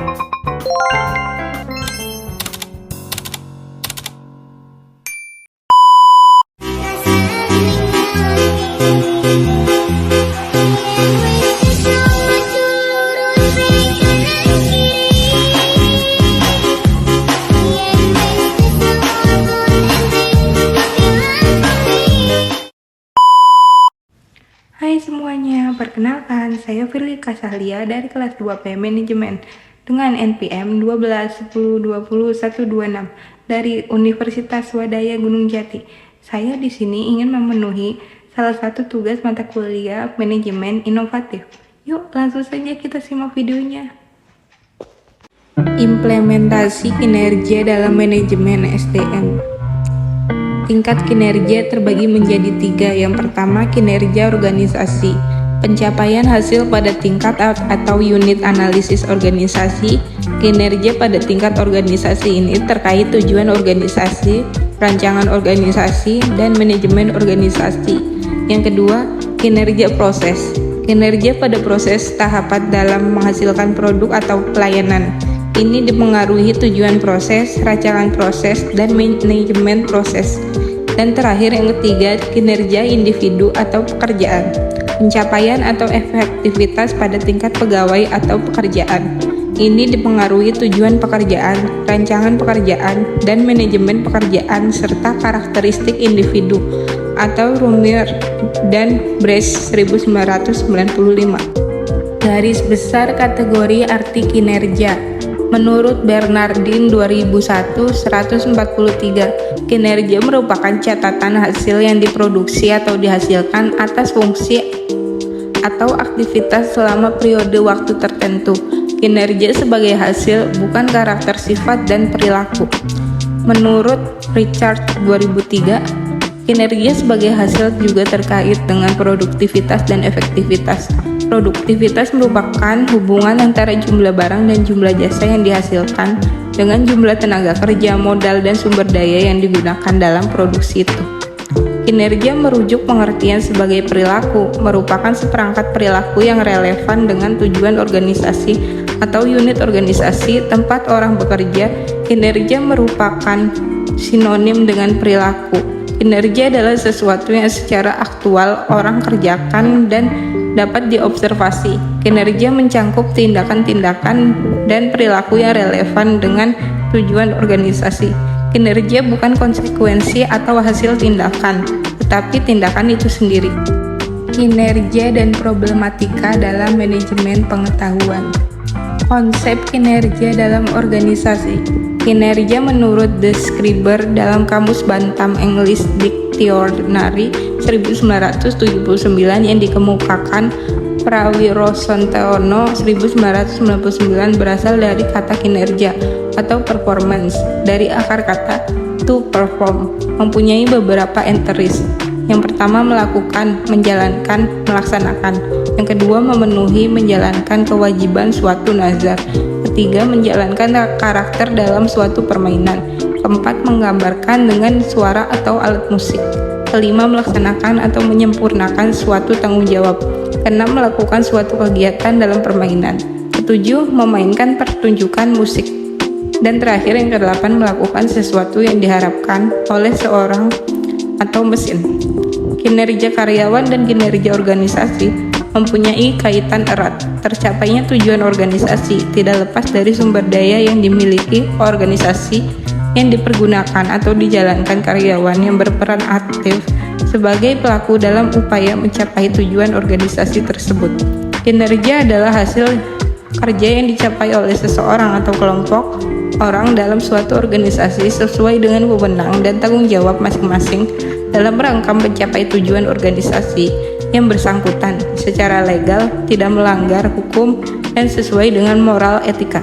Hai semuanya, perkenalkan saya Firly Kasahlia dari kelas 2P Manajemen dengan NPM 1210200126 dari Universitas Swadaya Gunung Jati. Saya di sini ingin memenuhi salah satu tugas mata kuliah Manajemen Inovatif. Yuk langsung saja kita simak videonya. Implementasi kinerja dalam manajemen SDM. Tingkat kinerja terbagi menjadi 3. Yang pertama, kinerja organisasi. Pencapaian hasil pada tingkat atau unit analisis organisasi. Kinerja pada tingkat organisasi ini terkait tujuan organisasi, rancangan organisasi, dan manajemen organisasi. Yang kedua, kinerja proses. Kinerja pada proses tahapan dalam menghasilkan produk atau pelayanan. Ini dipengaruhi tujuan proses, rancangan proses, dan manajemen proses. Dan terakhir yang ketiga, kinerja individu atau pekerjaan. Pencapaian atau efektivitas pada tingkat pegawai atau pekerjaan. Ini dipengaruhi tujuan pekerjaan, rancangan pekerjaan, dan manajemen pekerjaan serta karakteristik individu atau Rumier dan Bres 1995. Garis besar kategori arti kinerja. Menurut Bernardin 2001-143, kinerja merupakan catatan hasil yang diproduksi atau dihasilkan atas fungsi atau aktivitas selama periode waktu tertentu. Kinerja sebagai hasil, bukan karakter, sifat, dan perilaku. Menurut Richard 2003, kinerja sebagai hasil juga terkait dengan produktivitas dan efektivitas. Produktivitas merupakan hubungan antara jumlah barang dan jumlah jasa yang dihasilkan dengan jumlah tenaga kerja, modal, dan sumber daya yang digunakan dalam produksi itu. Kinerja merujuk pengertian sebagai perilaku, merupakan seperangkat perilaku yang relevan dengan tujuan organisasi atau unit organisasi tempat orang bekerja. Kinerja merupakan sinonim dengan perilaku. Kinerja adalah sesuatu yang secara aktual orang kerjakan dan dapat diobservasi. Kinerja mencangkup tindakan-tindakan dan perilaku yang relevan dengan tujuan organisasi. Kinerja bukan konsekuensi atau hasil tindakan, tetapi tindakan itu sendiri. Kinerja dan problematika dalam manajemen pengetahuan. Konsep kinerja dalam organisasi. Kinerja menurut The Scriber dalam Kamus Bantam English Dictionary 1979 yang dikemukakan Prawirosonteono 1999 berasal dari kata kinerja atau performance dari akar kata to perform, mempunyai beberapa enteris. Yang pertama, melakukan, menjalankan, melaksanakan. Yang kedua, memenuhi, menjalankan kewajiban suatu nazar. Ketiga, menjalankan karakter dalam suatu permainan. Keempat, menggambarkan dengan suara atau alat musik. Kelima, melaksanakan atau menyempurnakan suatu tanggung jawab. Keenam, melakukan suatu kegiatan dalam permainan. Ketujuh, memainkan pertunjukan musik. Dan terakhir yang kedelapan, melakukan sesuatu yang diharapkan oleh seorang atau mesin. Kinerja karyawan dan kinerja organisasi mempunyai kaitan erat. Tercapainya tujuan organisasi tidak lepas dari sumber daya yang dimiliki organisasi yang dipergunakan atau dijalankan karyawan yang berperan aktif sebagai pelaku dalam upaya mencapai tujuan organisasi tersebut. Kinerja adalah hasil kerja yang dicapai oleh seseorang atau kelompok orang dalam suatu organisasi sesuai dengan wewenang dan tanggung jawab masing-masing dalam rangka mencapai tujuan organisasi yang bersangkutan secara legal, tidak melanggar hukum, dan sesuai dengan moral etika.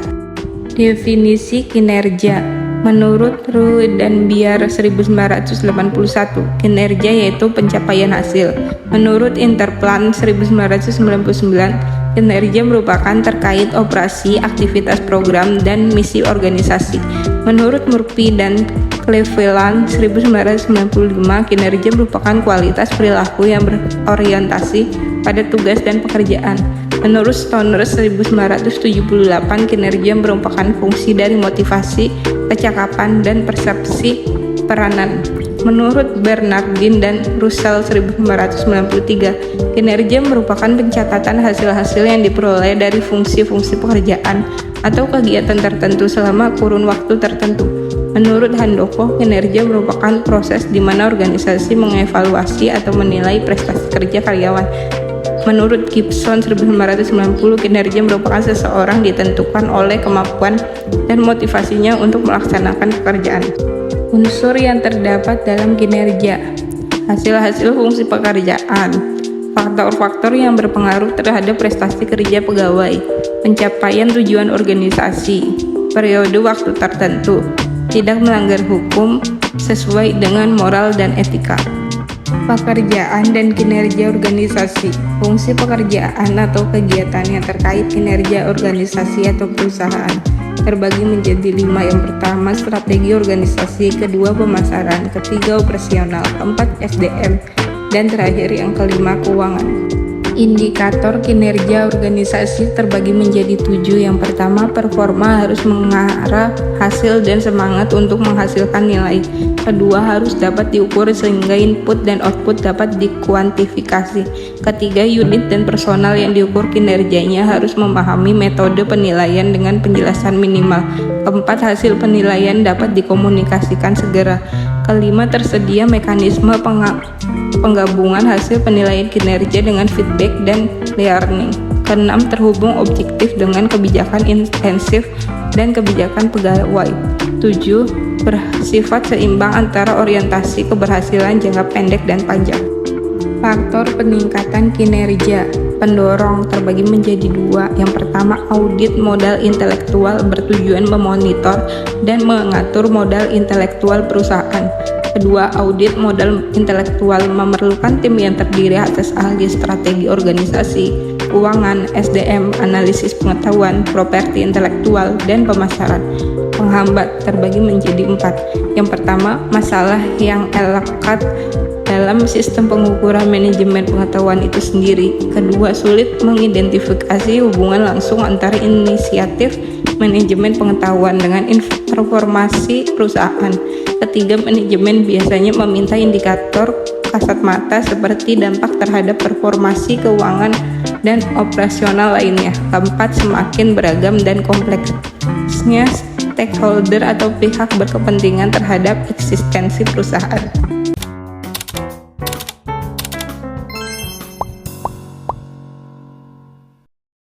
Definisi kinerja. Menurut Ruud dan Biar 1981, kinerja yaitu pencapaian hasil. Menurut Interplan 1999, kinerja merupakan terkait operasi, aktivitas program, dan misi organisasi. Menurut Murphy dan Cleveland 1995, kinerja merupakan kualitas perilaku yang berorientasi pada tugas dan pekerjaan. Menurut Stoner 1978, kinerja merupakan fungsi dari motivasi, kecakapan, dan persepsi peranan. Menurut Bernardin dan Russell 1993, kinerja merupakan pencatatan hasil-hasil yang diperoleh dari fungsi-fungsi pekerjaan atau kegiatan tertentu selama kurun waktu tertentu. Menurut Handoko, kinerja merupakan proses di mana organisasi mengevaluasi atau menilai prestasi kerja karyawan. Menurut Gibson 1990, kinerja merupakan seseorang ditentukan oleh kemampuan dan motivasinya untuk melaksanakan pekerjaan. Unsur yang terdapat dalam kinerja: hasil-hasil fungsi pekerjaan, faktor-faktor yang berpengaruh terhadap prestasi kerja pegawai, pencapaian tujuan organisasi, periode waktu tertentu, tidak melanggar hukum, sesuai dengan moral dan etika. Pekerjaan dan kinerja organisasi. Fungsi pekerjaan atau kegiatan yang terkait kinerja organisasi atau perusahaan terbagi menjadi 5. Yang pertama, strategi organisasi, kedua, pemasaran, ketiga, operasional, keempat, SDM, dan terakhir yang kelima, keuangan. Indikator kinerja organisasi terbagi menjadi 7. Yang pertama, performa harus mengarah hasil dan semangat untuk menghasilkan nilai. Kedua, harus dapat diukur sehingga input dan output dapat dikuantifikasi. Ketiga, unit dan personal yang diukur kinerjanya harus memahami metode penilaian dengan penjelasan minimal. Keempat, hasil penilaian dapat dikomunikasikan segera. Kelima, tersedia mekanisme penggabungan hasil penilaian kinerja dengan feedback dan learning. Keenam, terhubung objektif dengan kebijakan intensif dan kebijakan pegawai. 7, bersifat seimbang antara orientasi keberhasilan jangka pendek dan panjang. Faktor peningkatan kinerja pendorong terbagi menjadi 2. Yang pertama, audit modal intelektual bertujuan memonitor dan mengatur modal intelektual perusahaan. Kedua, audit modal intelektual memerlukan tim yang terdiri atas ahli strategi organisasi, keuangan, SDM, analisis pengetahuan, properti intelektual, dan pemasaran. Penghambat terbagi menjadi 4. Yang pertama, masalah yang elekat dalam sistem pengukuran manajemen pengetahuan itu sendiri. Kedua, sulit mengidentifikasi hubungan langsung antara inisiatif manajemen pengetahuan dengan informasi perusahaan. Ketiga, manajemen biasanya meminta indikator kasat mata seperti dampak terhadap performasi keuangan dan operasional lainnya. Keempat, semakin beragam dan kompleksnya stakeholder atau pihak berkepentingan terhadap eksistensi perusahaan.